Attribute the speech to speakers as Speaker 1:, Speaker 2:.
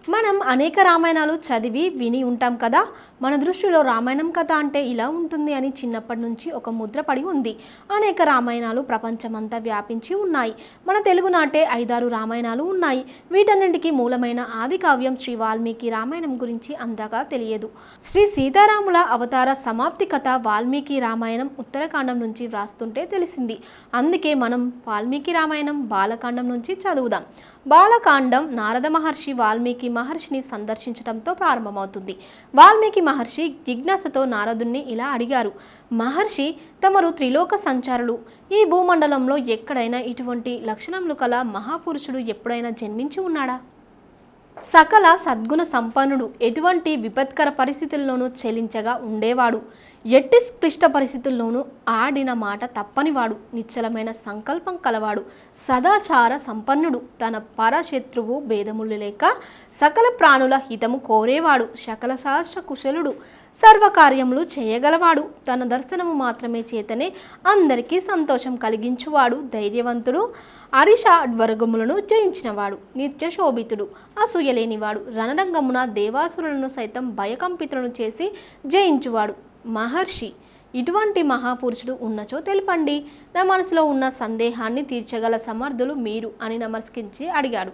Speaker 1: మనం అనేక రామాయణాలు చదివి విని ఉంటాం కదా. మన దృష్టిలో రామాయణం కథ అంటే ఇలా ఉంటుంది అని చిన్నప్పటి నుంచి ఒక ముద్ర పడి ఉంది. అనేక రామాయణాలు ప్రపంచమంతా వ్యాపించి ఉన్నాయి. మన తెలుగునాటే 5-6 రామాయణాలు ఉన్నాయి. వీటన్నింటికి మూలమైన ఆది కావ్యం శ్రీ వాల్మీకి రామాయణం గురించి అంతగా తెలియదు. శ్రీ సీతారాముల అవతార సమాప్తి కథ వాల్మీకి రామాయణం ఉత్తరకాండం నుంచి వ్రాస్తుంటే తెలిసింది. అందుకే మనం వాల్మీకి రామాయణం బాలకాండం నుంచి చదువుదాం. బాలకాండం నారద మహర్షి వాల్మీకి మహర్షిని సందర్శించడంతో ప్రారంభమవుతుంది. వాల్మీకి మహర్షి జిజ్ఞాసతో నారదుణ్ణి ఇలా అడిగారు. మహర్షి, తమరు త్రిలోక సంచారులు. ఈ భూమండలంలో ఎక్కడైనా ఇటువంటి లక్షణములు కల మహాపురుషుడు ఎప్పుడైనా జన్మించి ఉన్నాడా? సకల సద్గుణ సంపన్నుడు, ఎటువంటి విపత్కర పరిస్థితుల్లోనూ చెలించగా ఉండేవాడు, ఎట్టి క్లిష్ట పరిస్థితుల్లోనూ ఆడిన మాట తప్పనివాడు, నిశ్చలమైన సంకల్పం కలవాడు, సదాచార సంపన్నుడు, తన పరశత్రువు భేదములు లేక సకల ప్రాణుల హితము కోరేవాడు, సకల శాస్త్ర కుశలుడు, సర్వకార్యములు చేయగలవాడు, తన దర్శనము మాత్రమే చేతనే అందరికీ సంతోషం కలిగించువాడు, ధైర్యవంతుడు, అరిషడ్వర్గములను జయించినవాడు, నిత్య శోభితుడు, అసూయలేనివాడు, రణరంగమున దేవాసురులను సైతం భయకంపితులను చేసి జయించువాడు. మహర్షి, ఇటువంటి మహాపురుషుడు ఉన్నచో తెలుపండి. నా మనసులో ఉన్న సందేహాన్ని తీర్చగల సమర్థులు మీరు అని నమస్కరించి అడిగాడు.